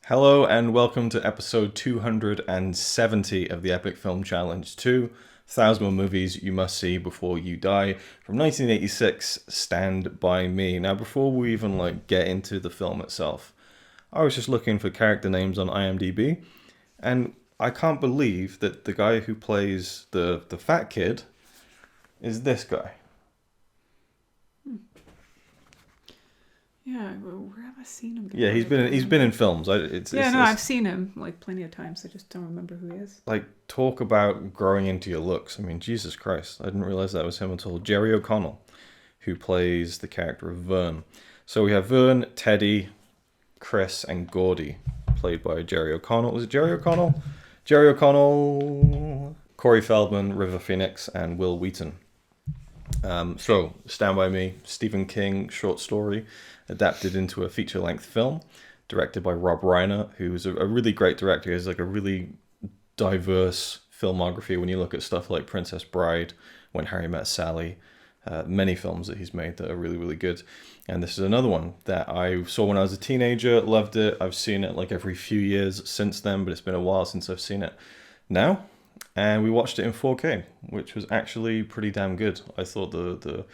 Hello and welcome to episode 270 of the Epic Film Challenge 2,000 more movies you must see before you die from 1986, Stand By Me. Now before we even get into the film itself, I was just looking for character names on IMDb and I can't believe that the guy who plays the fat kid is this guy. Yeah, where have I seen him? Yeah, he's been in films. I've seen him plenty of times. I just don't remember who he is. Talk about growing into your looks. I mean, Jesus Christ, I didn't realize that was him until Jerry O'Connell, who plays the character of Vern. So we have Vern, Teddy, Chris, and Gordy, played by Jerry O'Connell. Was it Jerry O'Connell? Jerry O'Connell, Corey Feldman, River Phoenix, and Will Wheaton. So, Stand By Me, Stephen King short story, adapted into a feature-length film, directed by Rob Reiner, who's a really great director. He has a really diverse filmography when you look at stuff like Princess Bride, When Harry Met Sally, many films that he's made that are really, really good. And this is another one that I saw when I was a teenager, loved it. I've seen it every few years since then, but it's been a while since I've seen it now. And we watched it in 4K, which was actually pretty damn good. I thought the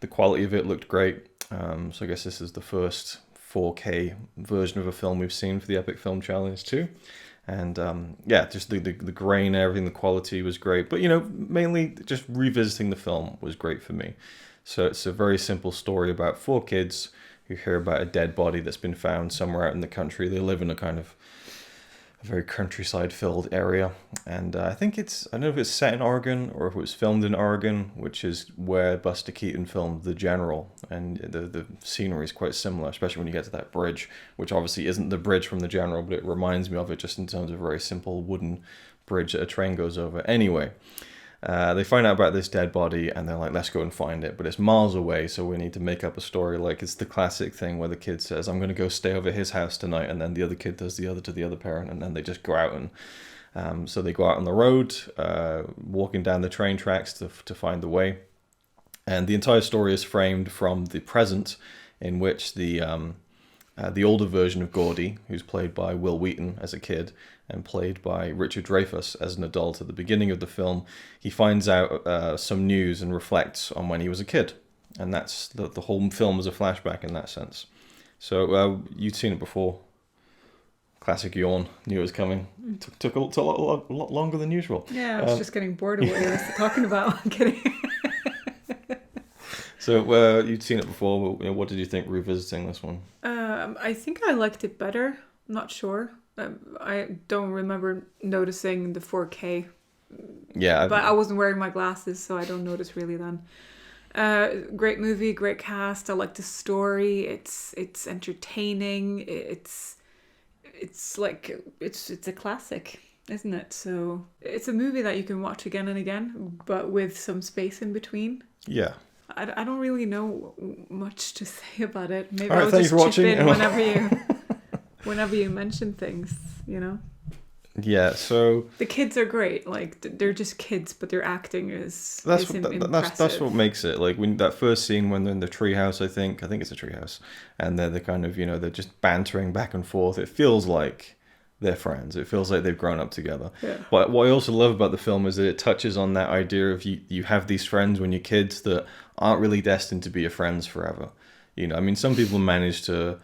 quality of it looked great. So I guess this is the first 4K version of a film we've seen for the Epic Film Challenge 2. And just the grain, everything, the quality was great. But, mainly just revisiting the film was great for me. So it's a very simple story about four kids who hear about a dead body that's been found somewhere out in the country. They live in a kind of very countryside-filled area, and I don't know if it's set in Oregon or if it was filmed in Oregon, which is where Buster Keaton filmed The General, and the scenery is quite similar, especially when you get to that bridge, which obviously isn't the bridge from The General, but it reminds me of it just in terms of a very simple wooden bridge that a train goes over. Anyway, they find out about this dead body and they're like, let's go and find it, but it's miles away, so we need to make up a story. It's the classic thing where the kid says, I'm going to go stay over his house tonight, and then the other kid does the other to the other parent, and then they just go out and so they go out on the road, walking down the train tracks to find the way. And the entire story is framed from the present, in which the older version of Gordy, who's played by Will Wheaton as a kid and played by Richard Dreyfuss as an adult at the beginning of the film, he finds out some news and reflects on when he was a kid. And that's the whole film is a flashback in that sense. So you'd seen it before. Classic yawn. Knew it was coming. Took a lot longer than usual. Yeah, I was just getting bored of what you were talking about. I'm kidding. So you'd seen it before. What did you think revisiting this one? I think I liked it better. I'm not sure. I don't remember noticing the 4K. Yeah. But I wasn't wearing my glasses, so I don't notice really then. Great movie, great cast. I like the story. It's entertaining. It's a classic, isn't it? So it's a movie that you can watch again and again, but with some space in between. Yeah. I don't really know much to say about it. Maybe All right, I'll just chip in watching. whenever you mention things, Yeah, so the kids are great. They're just kids, but their acting is impressive. That's what makes it. When that first scene when they're in the treehouse, I think it's a treehouse, and they're kind of they're just bantering back and forth. It feels like they're friends. It feels like they've grown up together. Yeah. But what I also love about the film is that it touches on that idea of you have these friends when you're kids that aren't really destined to be your friends forever. Some people manage to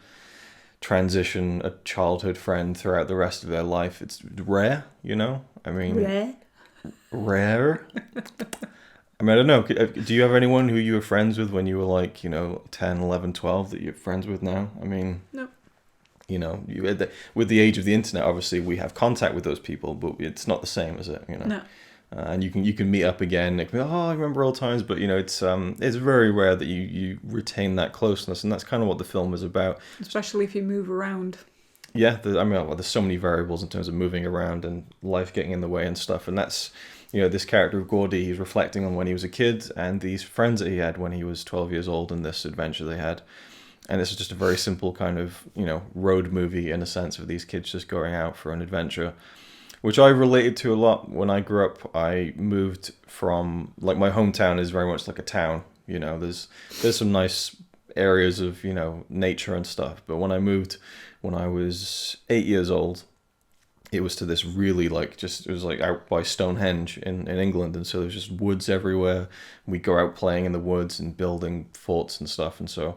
transition a childhood friend throughout the rest of their life. It's rare, Rare? I don't know. Do you have anyone who you were friends with when you were 10, 11, 12 that you're friends with now? No. With the age of the internet, obviously we have contact with those people, but it's not the same, is it? No. And you can meet up again. I remember old times, but it's very rare that you retain that closeness, and that's kind of what the film is about. Especially if you move around. Yeah, there's so many variables in terms of moving around and life getting in the way and stuff, and that's this character of Gordy. He's reflecting on when he was a kid and these friends that he had when he was 12 years old, and this adventure they had. And this is just a very simple kind of road movie in a sense of these kids just going out for an adventure, which I related to a lot. When I grew up, I moved from my hometown is very much like a town. There's some nice areas of, you know, nature and stuff. But when I moved when I was 8 years old, it was to this really like just it was like out by Stonehenge in England, and so there's just woods everywhere. We go out playing in the woods and building forts and stuff, and so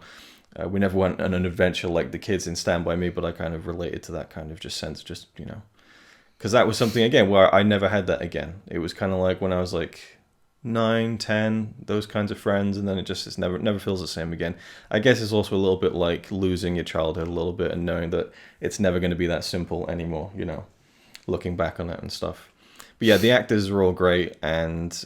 we never went on an adventure like the kids in Stand By Me, but I kind of related to that kind of just sense, just, you know, because that was something again where I never had that again. It was kind of like when I was like 9, 10, those kinds of friends, and then it's never feels the same again. I guess it's also a little bit like losing your childhood a little bit and knowing that it's never going to be that simple anymore, you know, looking back on it and stuff. But yeah, the actors are all great, and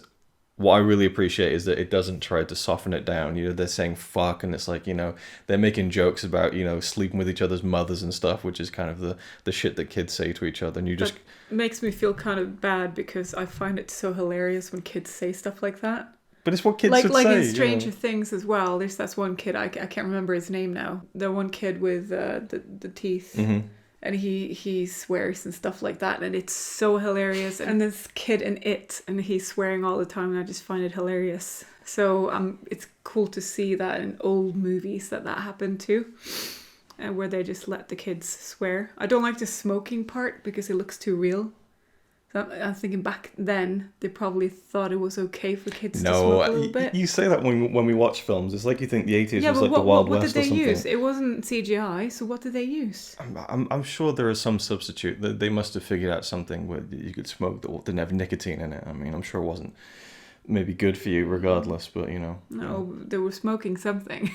what I really appreciate is that it doesn't try to soften it down. You know, they're saying fuck, and it's like, you know, they're making jokes about, you know, sleeping with each other's mothers and stuff, which is kind of the shit that kids say to each other. And you just makes me feel kind of bad because I find it so hilarious when kids say stuff like that. But it's what kids would like say. in Stranger you know? Things as well. That's one kid, I can't remember his name now. The one kid with the teeth. Mm-hmm. And he swears and stuff like that, and it's so hilarious. And this kid in It, and he's swearing all the time, and I just find it hilarious. So it's cool to see that in old movies that happened too, and where they just let the kids swear. I don't like the smoking part because it looks too real. So I'm thinking back then they probably thought it was okay for kids to smoke a little bit. You say that when we watch films. It's like you think the 80s was like but the Wild what West did or they something. use? It wasn't CGI, so what did they use? I'm sure there is some substitute. They must have figured out something where you could smoke that didn't have nicotine in it. I mean, I'm sure it wasn't maybe good for you regardless, but you know. No, they were smoking something.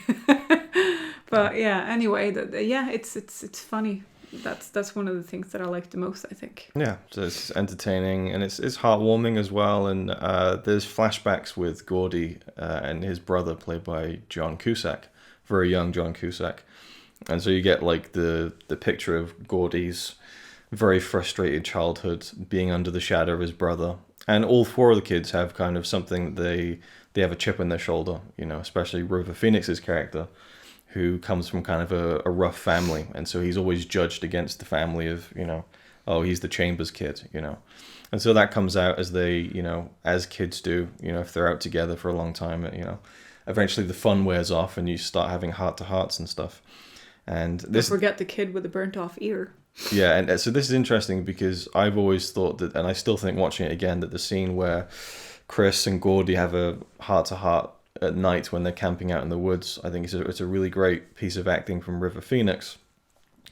But yeah, anyway, it's funny. That's one of the things that I like the most, I think. Yeah, so it's entertaining and it's heartwarming as well. And there's flashbacks with Gordy and his brother, played by John Cusack, very young John Cusack. And so you get like the picture of Gordy's very frustrated childhood, being under the shadow of his brother. And all four of the kids have kind of something they have a chip on their shoulder, you know, especially River Phoenix's character, who comes from kind of a rough family. And so he's always judged against the family of, you know, oh, he's the Chambers kid, you know. And so that comes out as they, you know, as kids do, you know, if they're out together for a long time, you know, eventually the fun wears off and you start having heart-to-hearts and stuff. And this, don't forget the kid with the burnt off ear. Yeah, and so this is interesting because I've always thought that, and I still think watching it again, that the scene where Chris and Gordy have a heart-to-heart at night when they're camping out in the woods, I think it's a really great piece of acting from River Phoenix.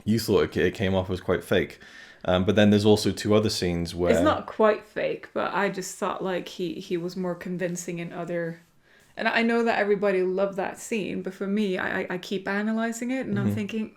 You thought it came off as quite fake, but then there's also two other scenes where it's not quite fake, but I just thought like he was more convincing in other. And I know that everybody loved that scene, but for me, I keep analyzing it, and I'm thinking.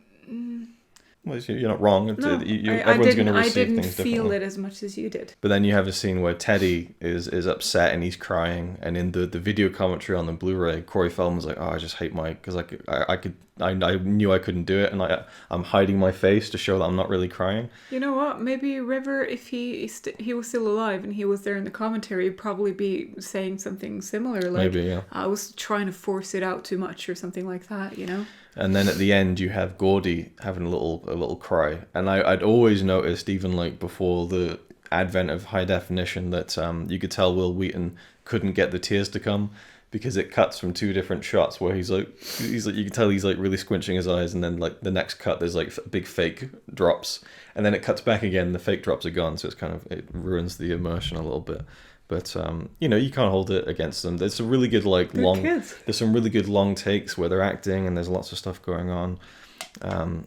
Well, you're not wrong. No, Everyone's going to receive things differently. I didn't feel it as much as you did. But then you have a scene where Teddy is upset and he's crying, and in the video commentary on the Blu-ray, Corey Feldman's like, "Oh, I just hate Mike because I knew I couldn't do it, and I'm hiding my face to show that I'm not really crying." You know what? Maybe River, if he was still alive and he was there in the commentary, he'd probably be saying something similar. Like, maybe, yeah. I was trying to force it out too much or something like that, you know? And then at the end, you have Gordy having a little cry. And I'd always noticed, even like before the advent of high definition, that you could tell Will Wheaton couldn't get the tears to come because it cuts from two different shots where he's like you can tell he's like really squinching his eyes, and then like the next cut there's like big fake drops, and then it cuts back again and the fake drops are gone, so it ruins the immersion a little bit. But you know, you can't hold it against them. There's some really good there's some really good long takes where they're acting and there's lots of stuff going on.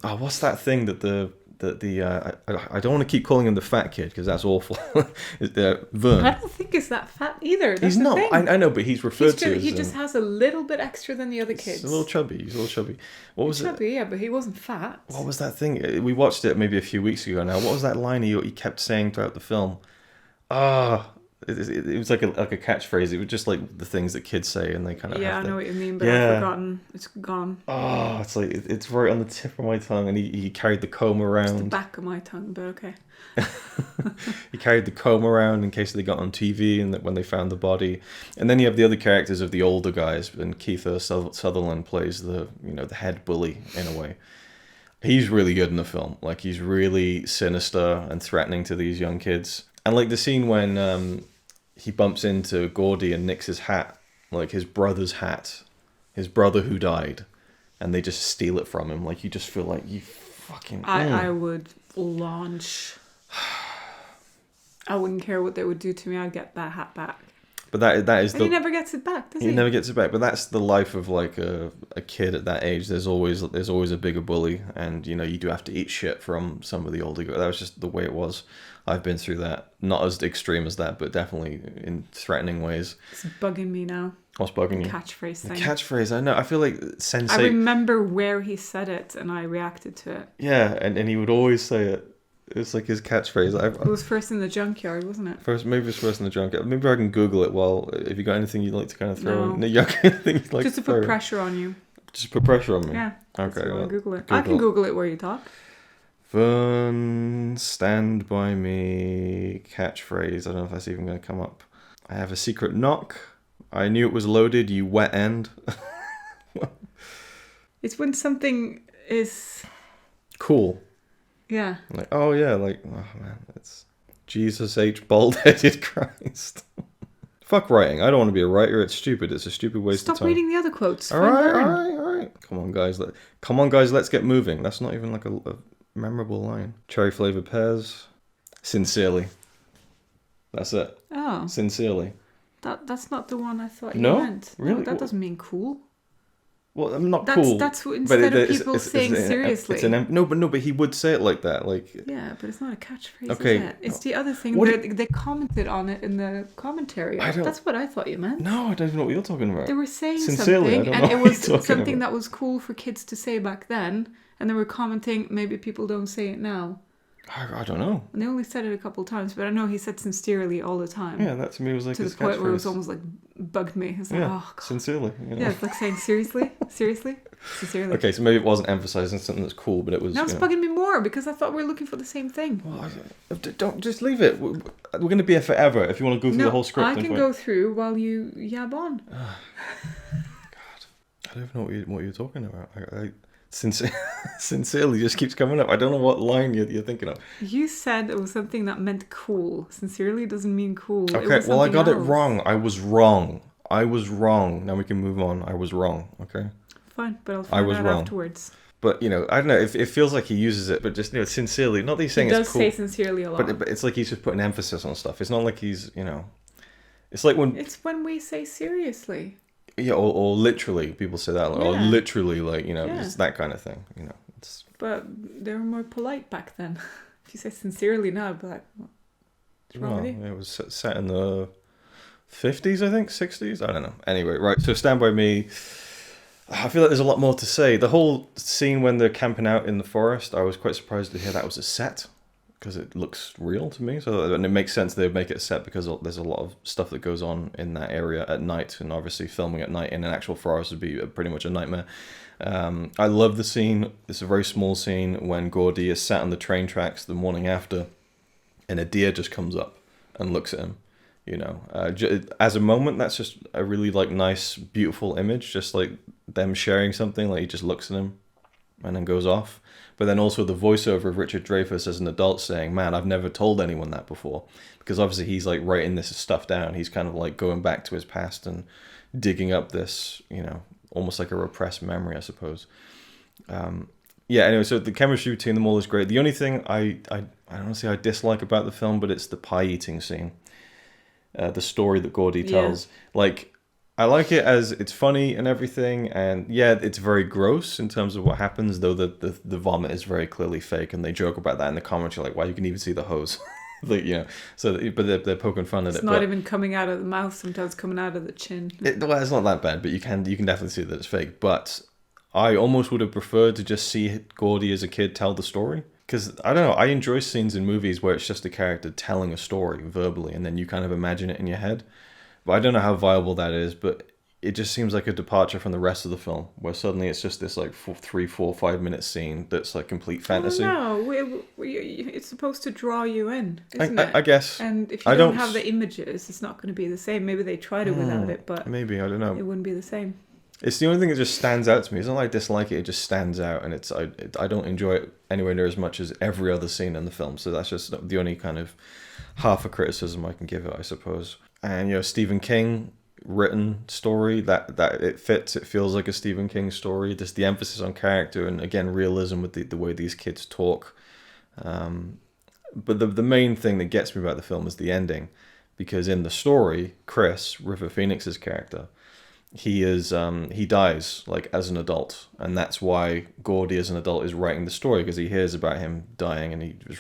What's that thing that I don't want to keep calling him the fat kid because that's awful. Vern. I don't think he's that fat either. That's he's not. I know, but he's referred to as... He just has a little bit extra than the other kids. He's a little chubby. What was it? Chubby, yeah, but he wasn't fat. What was that thing? We watched it maybe a few weeks ago now. What was that line he kept saying throughout the film? It was like a catchphrase. It was just like the things that kids say, and they kind of I know what you mean, but I've forgotten. It's gone. Oh, it's like it's right on the tip of my tongue, and he carried the comb around. It's the back of my tongue, but okay. He carried the comb around in case they got on TV and that when they found the body. And then you have the other characters of the older guys, and Kiefer Sutherland plays the head bully in a way. He's really good in the film. Like, he's really sinister and threatening to these young kids. And like the scene when he bumps into Gordy and nicks his hat, like his brother's hat, his brother who died. and they just steal it from him. Like, you just feel like you fucking... I would launch. I wouldn't care what they would do to me. I'd get that hat back. But that is and he never gets it back, does he? He never gets it back. But that's the life of like a kid at that age. There's always a bigger bully, and you do have to eat shit from some of the older guys. That was just the way it was. I've been through that, not as extreme as that, but definitely in threatening ways. It's bugging me now. What's bugging you? Catchphrase thing. The catchphrase, I know. I feel like Sensei... I remember where he said it, and I reacted to it. Yeah, and he would always say it. It's like his catchphrase. It was first in the junkyard, wasn't it? Maybe it was first in the junkyard. Maybe I can Google it. Well, if you got anything you'd like to kind of throw in, just to put pressure on you. Just put pressure on me. Yeah. Okay. Well, Google it. I can Google it while you talk. Vern, stand by me. Catchphrase. I don't know if that's even going to come up. I have a secret knock. I knew it was loaded. You wet end. It's when something is cool. Yeah. Like, oh yeah, like, oh man, it's Jesus H. Bald-headed Christ. Fuck writing. I don't want to be a writer. It's stupid. It's a stupid waste of time. Stop reading the other quotes. All right. Come on, guys. Let's get moving. That's not even like a memorable line. Cherry flavored pears. Sincerely. That's it. Oh. Sincerely. That's not the one I thought you No? meant. Really? No, that doesn't mean cool. Well, I'm not cool. That's instead of people saying seriously. But he would say it like that, like. Yeah, but it's not a catchphrase. Okay. Is it? It's the other thing that they commented on it in the commentary. That's what I thought you meant. No, I don't even know what you're talking about. They were saying Sincerely, something, I don't know and it was something that was cool for kids to say back then, and they were commenting maybe people don't say it now. I don't know. And they only said it a couple of times, but I know he said sincerely all the time. Yeah, that to me was like to the point where it was almost like bugged me. It's like, oh god. Sincerely. Yeah, it's like saying seriously, sincerely. Okay, so maybe it wasn't emphasizing something that's cool, but it was. Now it's bugging me more because I thought we were looking for the same thing. Well, don't just leave it. We're going to be here forever. If you want to go through the whole script, I can go through while you yab on. God, I don't even know what you're talking about. Sincerely just keeps coming up. I don't know what line you're thinking of. You said it was something that meant cool. Sincerely doesn't mean cool. Okay, well, I got it wrong. I was wrong. Now we can move on. I was wrong, okay? Fine, but I'll find out afterwards. But, I don't know. It feels like he uses it, but just, sincerely. Not that he's saying it's cool. He does say sincerely a lot. But it's like he's just putting emphasis on stuff. It's not like he's, It's like when... It's when we say seriously. Yeah, or literally, people say that, or literally, it's that kind of thing, It's... But they were more polite back then. If you say sincerely now, I'd be like, what's wrong with you? It was set in the 50s, I think, 60s? I don't know. Anyway, right, so Stand By Me, I feel like there's a lot more to say. The whole scene when they're camping out in the forest, I was quite surprised to hear that was a set, because it looks real to me. And it makes sense they would make it a set because there's a lot of stuff that goes on in that area at night, and obviously filming at night in an actual forest would be pretty much a nightmare. I love the scene. It's a very small scene when Gordy is sat on the train tracks the morning after, and a deer just comes up and looks at him. As a moment, that's just a really nice, beautiful image. Just like them sharing something, like he just looks at him and then goes off. But then also the voiceover of Richard Dreyfuss as an adult saying, man, I've never told anyone that before. Because obviously he's writing this stuff down. He's kind of going back to his past and digging up this, almost like a repressed memory, I suppose. Anyway, so the chemistry between them all is great. The only thing I don't say I dislike about the film, but it's the pie eating scene. The story that Gordy tells. Yeah. I like it as it's funny and everything, and it's very gross in terms of what happens, though the vomit is very clearly fake, and they joke about that in the commentary, you can even see the hose. But they're poking fun at it. It's not even coming out of the mouth, sometimes coming out of the chin. It's not that bad, but you can definitely see that it's fake. But I almost would have preferred to just see Gordy as a kid tell the story. Because, I don't know, I enjoy scenes in movies where it's just a character telling a story verbally, and then you kind of imagine it in your head. But I don't know how viable that is, but it just seems like a departure from the rest of the film, where suddenly it's just this 3, 4, 5 minute scene that's complete fantasy. No, it's supposed to draw you in, isn't it? I guess. And if you don't have the images, it's not going to be the same. Maybe they tried it without it, but maybe, I don't know. It wouldn't be the same. It's the only thing that just stands out to me. It's not like I dislike it, it just stands out, and I don't enjoy it anywhere near as much as every other scene in the film. So that's just the only kind of half a criticism I can give it, I suppose. And Stephen King, written story that it fits. It feels like a Stephen King story. Just the emphasis on character and again realism with the way these kids talk. But the main thing that gets me about the film is the ending, because in the story, Chris, River Phoenix's character, he dies like as an adult, and that's why Gordy as an adult is writing the story, because he hears about him dying and he was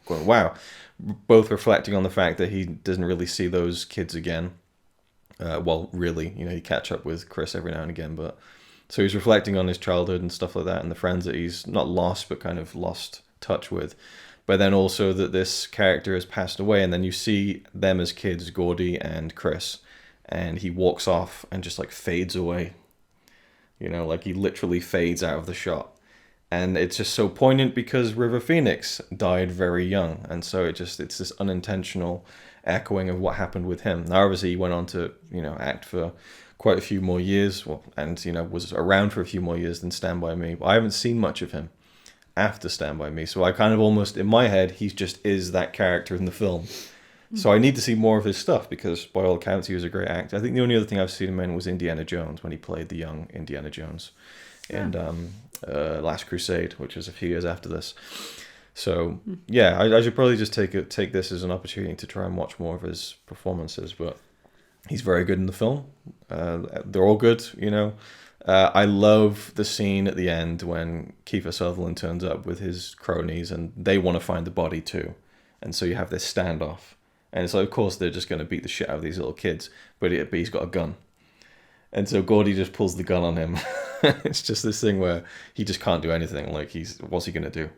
going, wow, both reflecting on the fact that he doesn't really see those kids again. Well, really, you catch up with Chris every now and again, but so he's reflecting on his childhood and stuff like that, and the friends that he's not lost but kind of lost touch with. But then also that this character has passed away, and then you see them as kids, Gordy and Chris, and he walks off and just like fades away. Like he literally fades out of the shot. And it's just so poignant because River Phoenix died very young, and so it's this unintentional echoing of what happened with him. Now, obviously, he went on to act for quite a few more years, and was around for a few more years than Stand By Me. But I haven't seen much of him after Stand By Me, so I kind of almost, in my head, he just is that character in the film. So I need to see more of his stuff, because by all accounts he was a great actor. I think the only other thing I've seen him in was Indiana Jones, when he played the young Indiana Jones in Last Crusade, which was a few years after this. So yeah, I should probably just take this as an opportunity to try and watch more of his performances. But he's very good in the film. They're all good, I love the scene at the end when Kiefer Sutherland turns up with his cronies, and they want to find the body too. And so you have this standoff. And it's like, of course, they're just going to beat the shit out of these little kids, but he's got a gun. And so Gordy just pulls the gun on him. It's just this thing where he just can't do anything. Like, what's he going to do,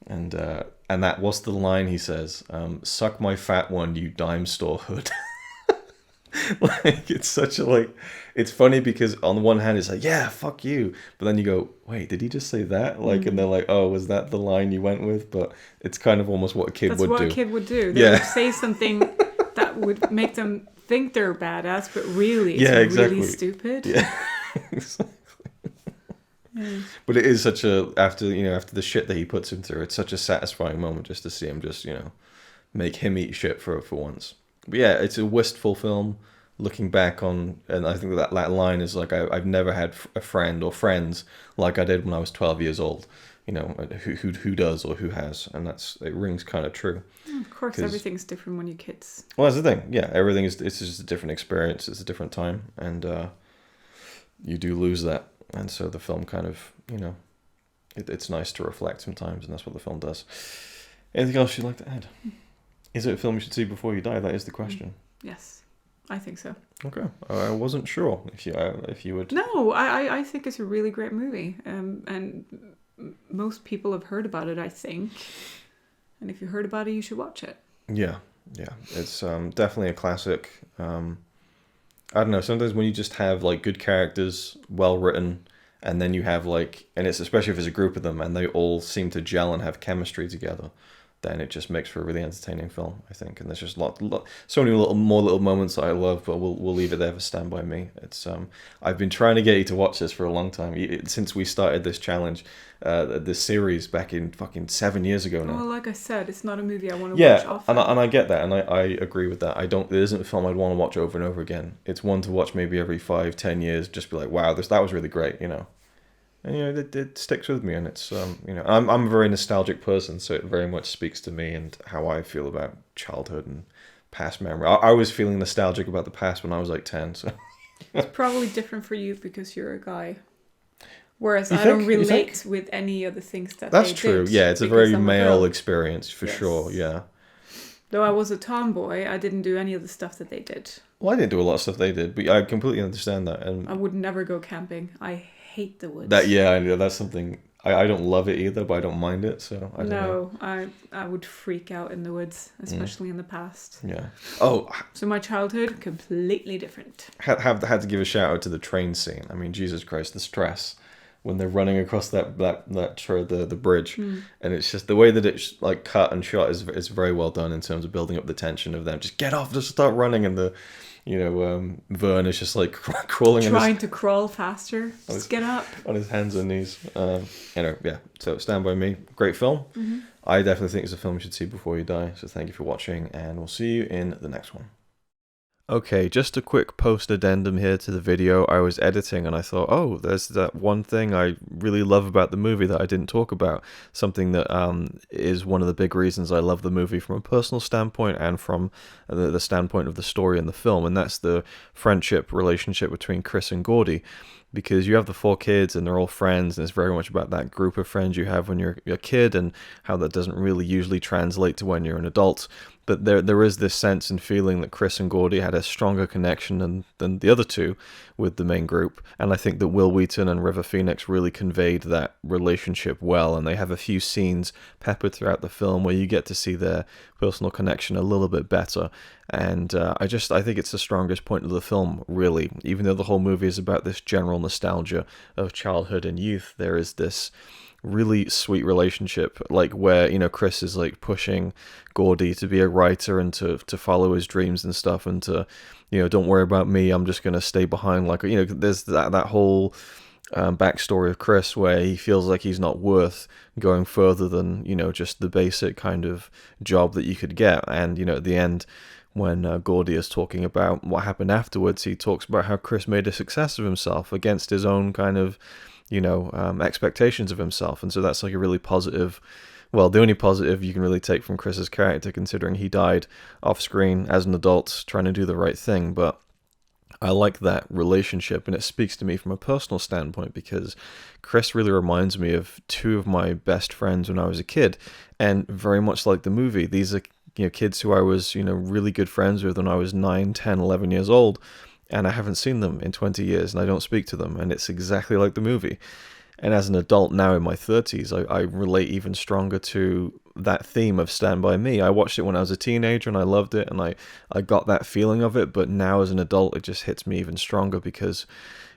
And that, what's the line he says? Suck my fat one, you dime store hood. Like, it's such a, it's funny because on the one hand it's like, yeah, fuck you, but then you go, wait, did he just say that? And they're like, oh, was that the line you went with? But it's kind of almost what a kid would do. That's what a kid would do. They would say something that would make them think they're badass, but really it's really stupid. Yeah. Exactly. Yeah. But it is such after the shit that he puts him through, it's such a satisfying moment just to see him just make him eat shit for once. But yeah, it's a wistful film looking back on, and I think that line is like, I've never had a friend or friends like I did when I was 12 years old. Who does or who has, and it rings kind of true. Of course, everything's different when you're kids. Well, that's the thing. Yeah, it's just a different experience. It's a different time, and you do lose that. And so the film kind of, it's nice to reflect sometimes, and that's what the film does. Anything else you'd like to add? Is it a film you should see before you die? That is the question. Yes, I think so. Okay, I wasn't sure if you would. No, I think it's a really great movie, and most people have heard about it, I think. And if you heard about it, you should watch it. Yeah, it's definitely a classic. I don't know. Sometimes when you just have good characters, well written, and then you have and it's especially if there's a group of them and they all seem to gel and have chemistry together, then it just makes for a really entertaining film, I think. And there's just so many little moments that I love, but we'll leave it there for Stand By Me. It's I've been trying to get you to watch this for a long time, since we started this challenge, this series back in fucking 7 years ago now. Well, like I said, it's not a movie I want to watch often. And I get that, and I agree with that. It isn't a film I'd want to watch over and over again. It's one to watch maybe every 5-10 years, just be like, wow, that was really great, And it sticks with me, and it's I'm a very nostalgic person, so it very much speaks to me and how I feel about childhood and past memory. I was feeling nostalgic about the past when I was 10, so it's probably different for you because you're a guy, whereas I don't relate with any of the things that that's true. Yeah, it's a very male experience for sure. Yeah. Though I was a tomboy, I didn't do any of the stuff that they did. Well, I didn't do a lot of stuff they did, but I completely understand that. And I would never go camping. I hate the woods. I know that's something I don't love it either, but I don't mind it. So I don't know. I would freak out in the woods, especially in the past. Yeah. Oh. So my childhood completely different. Had to give a shout out to the train scene. I mean, Jesus Christ, the stress when they're running across the bridge, and it's just the way that it's cut and shot is very well done in terms of building up the tension of them just get off, just start running, and the Vern is just crawling, trying to crawl faster. Just get up on his hands and knees. So Stand By Me, great film. I definitely think it's a film you should see before you die. So thank you for watching, and we'll see you in the next one. Okay, just a quick post addendum here to the video. I was editing and I thought, oh, there's that one thing I really love about the movie that I didn't talk about. Something that is one of the big reasons I love the movie from a personal standpoint and from the standpoint of the story and the film, and that's the friendship relationship between Chris and Gordy. Because you have the four kids and they're all friends, and it's very much about that group of friends you have when you're a kid and how that doesn't really usually translate to when you're an adult. But there is this sense and feeling that Chris and Gordy had a stronger connection than the other two with the main group. And I think that Will Wheaton and River Phoenix really conveyed that relationship well. And they have a few scenes peppered throughout the film where you get to see their personal connection a little bit better. And I think it's the strongest point of the film, really. Even though the whole movie is about this general nostalgia of childhood and youth, there is this really sweet relationship, like where, you know, Chris is like pushing Gordy to be a writer and to follow his dreams and stuff, and to, you know, don't worry about me, I'm just gonna stay behind. Like, you know, there's that whole backstory of Chris where he feels like he's not worth going further than, you know, just the basic kind of job that you could get. And, you know, at the end, when Gordy is talking about what happened afterwards, he talks about how Chris made a success of himself against his own kind of, you know, expectations of himself. And so that's like a really positive, well, the only positive you can really take from Chris's character, considering he died off screen as an adult trying to do the right thing. But I like that relationship, and it speaks to me from a personal standpoint because Chris really reminds me of two of my best friends when I was a kid, and very much like the movie, these are, you know, kids who I was, you know, really good friends with when I was 9, 10, 11 years old, and I haven't seen them in 20 years, and I don't speak to them, and it's exactly like the movie. And as an adult now in my 30s, I relate even stronger to that theme of Stand By Me. I watched it when I was a teenager and I loved it, and I got that feeling of it, but now as an adult it just hits me even stronger because,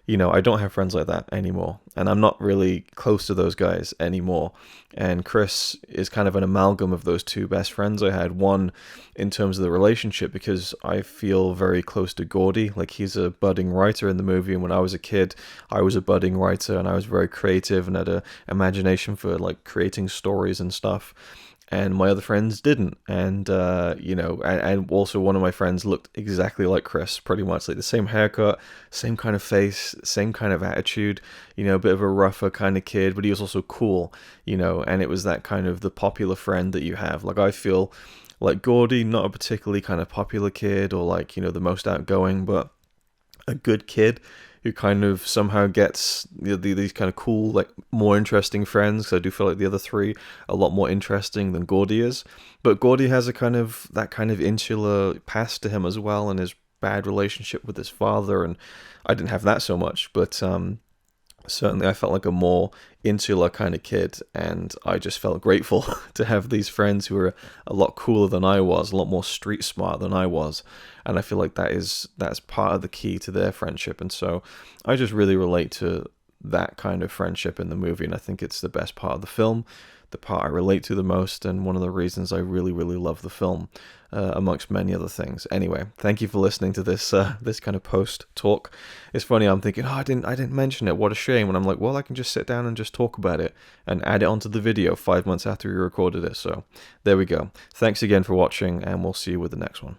you know, I don't have friends like that anymore, and I'm not really close to those guys anymore. And Chris is kind of an amalgam of those two best friends I had. One, in terms of the relationship, because I feel very close to Gordy. Like, he's a budding writer in the movie, and when I was a kid, I was a budding writer, and I was very creative and had an imagination for like creating stories and stuff. And my other friends didn't. And, you know, and also one of my friends looked exactly like Chris, pretty much like the same haircut, same kind of face, same kind of attitude, you know, a bit of a rougher kind of kid, but he was also cool, you know, and it was that kind of the popular friend that you have. Like, I feel like Gordy, not a particularly kind of popular kid or like, you know, the most outgoing, but a good kid who kind of somehow gets these kind of cool, like, more interesting friends. Because I do feel like the other three are a lot more interesting than Gordy is. But Gordy has that kind of insular past to him as well, and his bad relationship with his father. And I didn't have that so much, but certainly I felt like a more insular kind of kid, and I just felt grateful to have these friends who were a lot cooler than I was, a lot more street smart than I was. And I feel like that's part of the key to their friendship. And so I just really relate to that kind of friendship in the movie, and I think it's the best part of the film, the part I relate to the most, and one of the reasons I really, really love the film, amongst many other things. Anyway, thank you for listening to this this kind of post talk. It's funny, I'm thinking, oh, I didn't mention it, what a shame. And I'm like, well, I can just sit down and just talk about it and add it onto the video 5 months after we recorded it. So there we go. Thanks again for watching, and we'll see you with the next one.